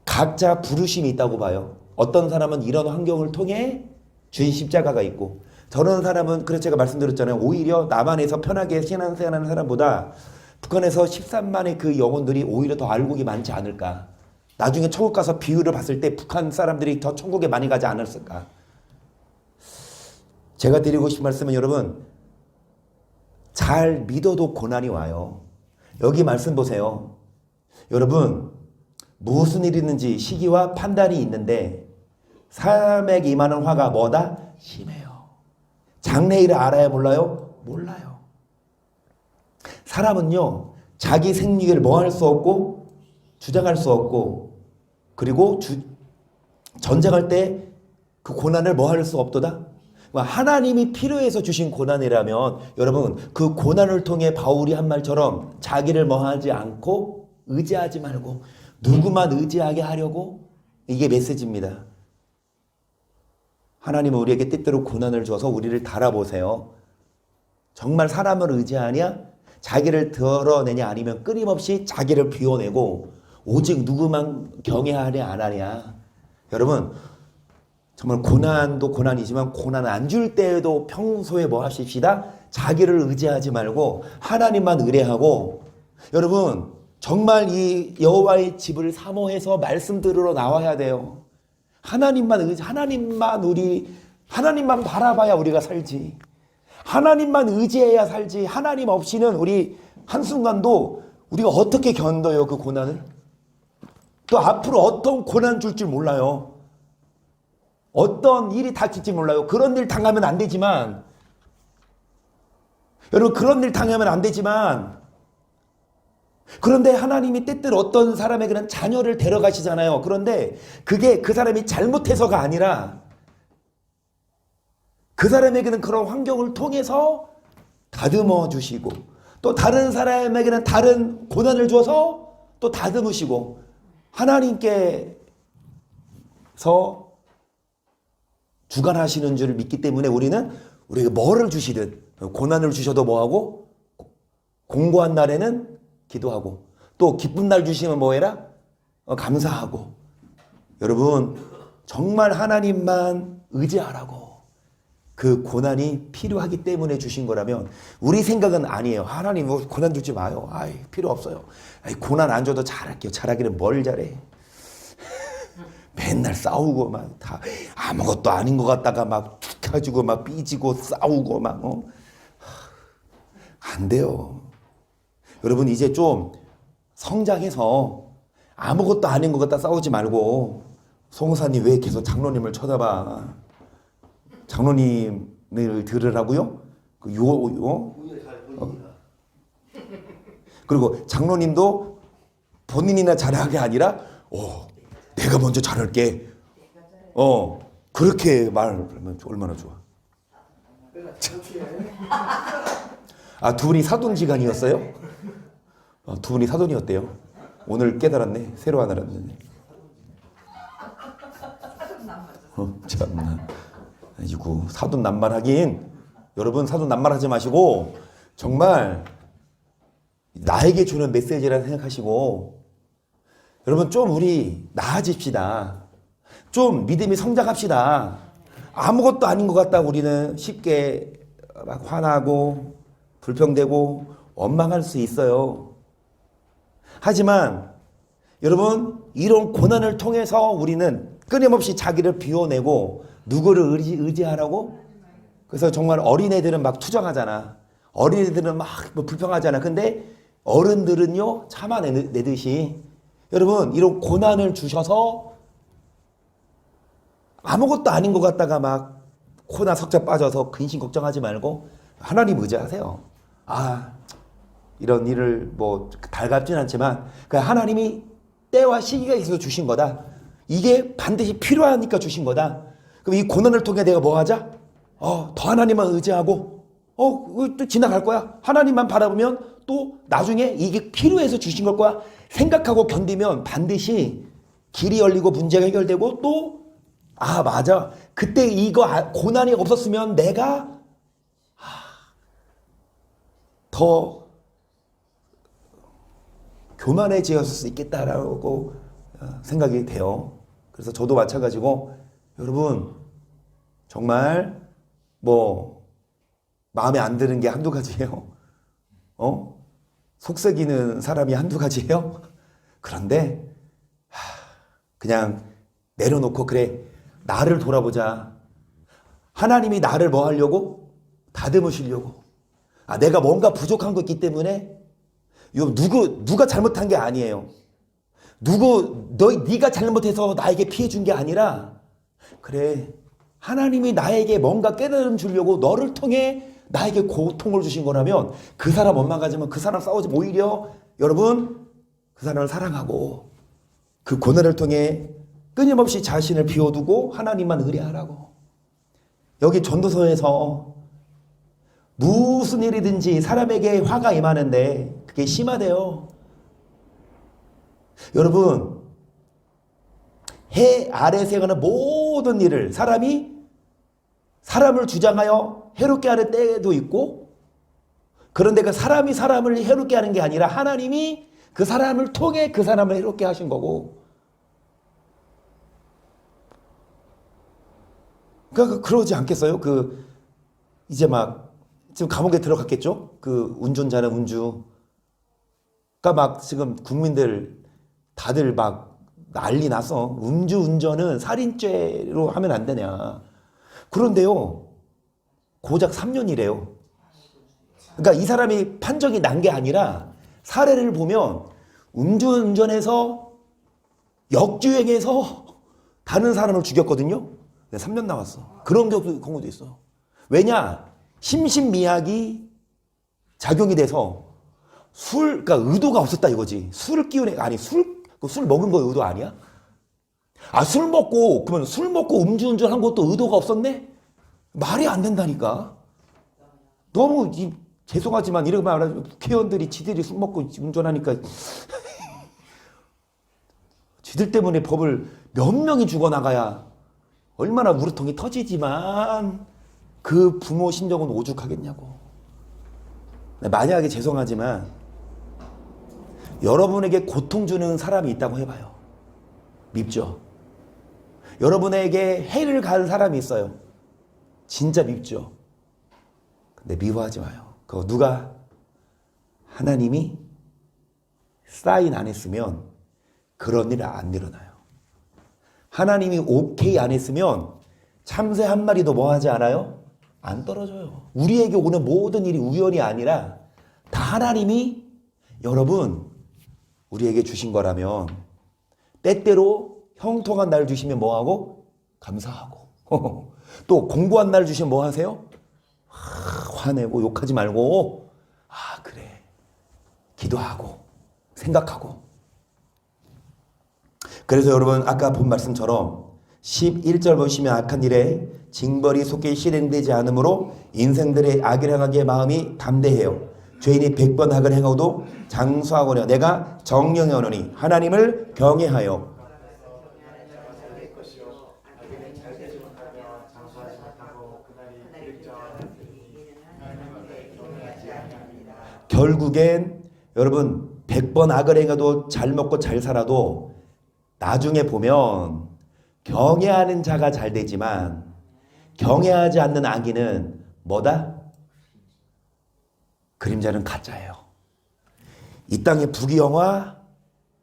각자 부르심이 있다고 봐요. 어떤 사람은 이런 환경을 통해 주신 십자가가 있고, 저런 사람은, 그래서 제가 말씀드렸잖아요. 오히려 남한에서 편하게 신앙생활하는 사람보다 북한에서 13만의 그 영혼들이 오히려 더 알곡이 많지 않을까. 나중에 천국 가서 비율을 봤을 때 북한 사람들이 더 천국에 많이 가지 않았을까. 제가 드리고 싶은 말씀은, 여러분, 잘 믿어도 고난이 와요. 여기 말씀 보세요. 여러분, 무슨 일이 있는지 시기와 판단이 있는데 사람에게 임하는 화가 뭐다? 심해요. 장래일을 알아야 몰라요? 몰라요. 사람은요, 자기 생리를 뭐 할 수 없고 주장할 수 없고, 그리고 전쟁할 때 그 고난을 뭐 할 수 없도다? 하나님이 필요해서 주신 고난이라면, 여러분, 그 고난을 통해 바울이 한 말처럼 자기를 뭐 하지 않고 의지하지 말고 누구만 의지하게 하려고, 이게 메시지입니다. 하나님은 우리에게 때때로 고난을 줘서 우리를 달아보세요. 정말 사람을 의지하냐? 자기를 드러내냐? 아니면 끊임없이 자기를 비워내고 오직 누구만 경외하냐 안 하냐? 여러분, 정말 고난도 고난이지만 고난 안 줄 때에도 평소에 뭐 하십시다? 자기를 의지하지 말고 하나님만 의뢰하고, 여러분 정말 이 여호와의 집을 사모해서 말씀 들으러 나와야 돼요. 하나님만 바라봐야 우리가 살지. 하나님만 의지해야 살지. 하나님 없이는 우리 한순간도 우리가 어떻게 견뎌요, 그 고난을? 또 앞으로 어떤 고난 줄 몰라요. 어떤 일이 닥칠지 몰라요. 그런 일 당하면 안 되지만, 여러분, 그런 일 당하면 안 되지만, 그런데 하나님이 때때로 어떤 사람에게는 자녀를 데려가시잖아요. 그런데 그게 그 사람이 잘못해서가 아니라 그 사람에게는 그런 환경을 통해서 다듬어 주시고, 또 다른 사람에게는 다른 고난을 줘서 또 다듬으시고, 하나님께서 주관하시는 줄 믿기 때문에 우리는 우리에게 뭐를 주시든, 고난을 주셔도 뭐하고, 공고한 날에는 기도하고, 또 기쁜 날 주시면 뭐해라? 감사하고. 여러분, 정말 하나님만 의지하라고. 그 고난이 필요하기 때문에 주신 거라면, 우리 생각은 아니에요. 하나님 뭐 고난 주지 마요. 필요 없어요. 고난 안 줘도 잘할게요. 잘하기는 뭘 잘해. 맨날 싸우고 막 다 아무것도 아닌 것 같다가 막 툭 가지고 막 삐지고 싸우고 막 안 돼요. 여러분, 이제 좀 성장해서 아무것도 아닌 것 같다 싸우지 말고, 송사님 왜 계속 장로님을 쳐다봐? 장로님을 들으라고요? 그리고 장로님도 본인이나 잘하는 게 아니라, 내가 먼저 잘할게. 그렇게 말하면 얼마나 좋아. 두 분이 사돈지간이었어요? 두 분이 사돈이었대요. 오늘 깨달았네. 새로 하나 알았네. 참나. 아이고, 사돈 남발하긴. 여러분, 사돈 남발하지 마시고 정말 나에게 주는 메시지라 생각하시고, 여러분 좀 우리 나아집시다. 좀 믿음이 성장합시다. 아무것도 아닌 것 같다 우리는 쉽게 막 화나고 불평되고 원망할 수 있어요. 하지만 여러분, 이런 고난을 통해서 우리는 끊임없이 자기를 비워내고 누구를 의지하라고? 그래서 정말 어린애들은 막 투정하잖아. 어린애들은 막 뭐 불평하잖아. 근데 어른들은요 참아내듯이 여러분 이런 고난을 주셔서 아무것도 아닌 것 같다가 막 코나 석자 빠져서 근심 걱정하지 말고 하나님 의지하세요. 아 이런 일을 뭐 달갑진 않지만 하나님이 때와 시기가 있어서 주신 거다. 이게 반드시 필요하니까 주신 거다. 그럼 이 고난을 통해 내가 뭐 하자? 더 하나님만 의지하고 또 지나갈 거야. 하나님만 바라보면 또 나중에 이게 필요해서 주신 걸 거야. 생각하고 견디면 반드시 길이 열리고 문제가 해결되고 또 맞아. 그때 이거 고난이 없었으면 내가 더 교만해졌을 수 있겠다라고 생각이 돼요. 그래서 저도 마찬가지고 여러분 정말 뭐 마음에 안 드는 게 한두 가지예요. 속썩이는 사람이 한두 가지예요. 그런데 그냥 내려놓고 그래 나를 돌아보자. 하나님이 나를 뭐 하려고? 다듬으시려고. 내가 뭔가 부족한 거 있기 때문에 누가 잘못한 게 아니에요. 네가 잘못해서 나에게 피해 준 게 아니라 그래 하나님이 나에게 뭔가 깨달음 주려고 너를 통해 나에게 고통을 주신 거라면 그 사람 원망하지만 그 사람 싸우지 오히려 여러분 그 사람을 사랑하고 그 고난을 통해 끊임없이 자신을 비워두고 하나님만 의뢰하라고. 여기 전도서에서 무슨 일이든지 사람에게 화가 임하는데 그게 심하대요. 여러분 해 아래에서 행하는 모든 일을 사람을 주장하여 해롭게 하는 때도 있고 그런데 그 사람이 사람을 해롭게 하는 게 아니라 하나님이 그 사람을 통해 그 사람을 해롭게 하신 거고 그러니까 그러지 않겠어요? 이제 막 지금 감옥에 들어갔겠죠? 운전자는 운주가 막 지금 국민들 다들 막 난리 나서 음주운전은 살인죄로 하면 안 되냐. 그런데요 고작 3년이래요. 그러니까 이 사람이 판정이 난 게 아니라 사례를 보면 음주운전해서 역주행해서 다른 사람을 죽였거든요. 3년 나왔어. 그런 경우도 있어. 왜냐? 심신미약이 작용이 돼서 그러니까 의도가 없었다 이거지. 술을 끼우네. 아니 술 먹은 거 의도 아니야? 술 먹고 음주운전한 것도 의도가 없었네? 말이 안 된다니까. 너무 죄송하지만 이렇게 말하면 국회의원들이 지들이 술 먹고 운전하니까 지들 때문에 법을 몇 명이 죽어나가야 얼마나 우르통이 터지지만 그 부모 심정은 오죽하겠냐고. 만약에 죄송하지만 여러분에게 고통 주는 사람이 있다고 해봐요. 밉죠? 여러분에게 해를 가는 사람이 있어요. 진짜 밉죠? 근데 미워하지 마요. 그거 누가? 하나님이 사인 안 했으면 그런 일 안 일어나요. 하나님이 오케이 안 했으면 참새 한 마리도 뭐 하지 않아요? 안 떨어져요. 우리에게 오는 모든 일이 우연이 아니라 다 하나님이 여러분 우리에게 주신 거라면 때때로 형통한 날 주시면 뭐하고? 감사하고 또 공고한 날 주시면 뭐 하세요? 화내고 욕하지 말고 그래 기도하고 생각하고. 그래서 여러분 아까 본 말씀처럼 11절 보시면 악한 일에 징벌이 속히 실행되지 않으므로 인생들의 악을 행하기에 마음이 담대해요. 죄인이 100번 악을 행하고도 장수하거나 내가 정령해 오노니 하나님을 경외하여. 결국엔 여러분 100번 악을 행해도 잘 먹고 잘 살아도 나중에 보면 경외하는 자가 잘 되지만 경외하지 않는 악인은 뭐다? 그림자는 가짜예요. 이 땅의 부귀영화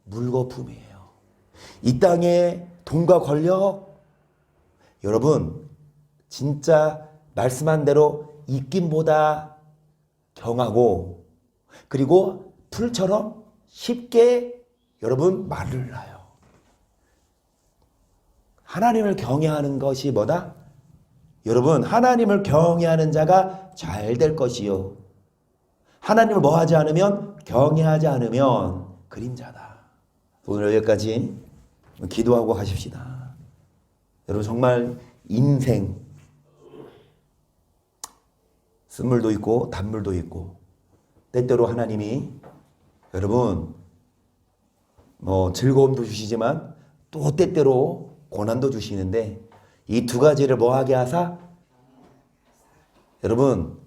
물거품이에요. 이 땅에 돈과 권력. 여러분 진짜 말씀한 대로 입김보다 경하고 그리고 풀처럼 쉽게 여러분 말을 놔요. 하나님을 경외하는 것이 뭐다? 여러분 하나님을 경외하는 자가 잘 될 것이요. 하나님을 뭐 하지 않으면 경외하지 않으면 그림자다. 오늘 여기까지 기도하고 가십시다. 여러분 정말 인생 쓴물도 있고 단물도 있고 때때로 하나님이 여러분 즐거움도 주시지만 또 때때로 고난도 주시는데 이 두 가지를 뭐하게 하사? 여러분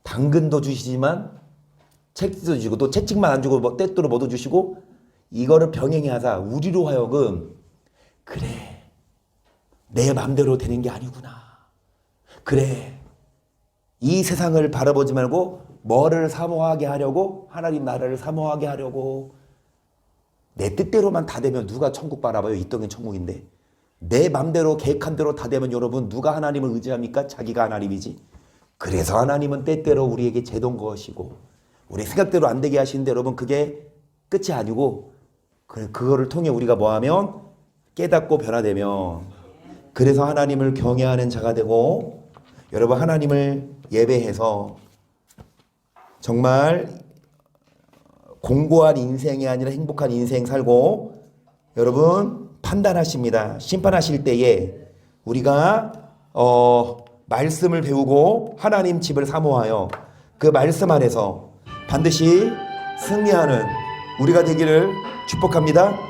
당근도 주시지만 채찍도 주시고 또 채찍만 안 주고 때때로 뭐도 주시고 이거를 병행해 하사 우리로 하여금 그래 내 맘대로 되는 게 아니구나. 그래 이 세상을 바라보지 말고 뭐를 사모하게 하려고 하나님 나라를 사모하게 하려고 내 뜻대로만 다 되면 누가 천국 바라봐요. 이 땅은 천국인데 내 맘대로 계획한 대로 다 되면 여러분 누가 하나님을 의지합니까? 자기가 하나님이지. 그래서 하나님은 때때로 우리에게 제동 것이고 우리 생각대로 안 되게 하시는데 여러분 그게 끝이 아니고 그거를 통해 우리가 뭐하면 깨닫고 변화되면 그래서 하나님을 경외하는 자가 되고 여러분 하나님을 예배해서 정말 공고한 인생이 아니라 행복한 인생 살고 여러분 판단하십니다. 심판하실 때에 우리가 말씀을 배우고 하나님 집을 사모하여 그 말씀 안에서 반드시 승리하는 우리가 되기를 축복합니다.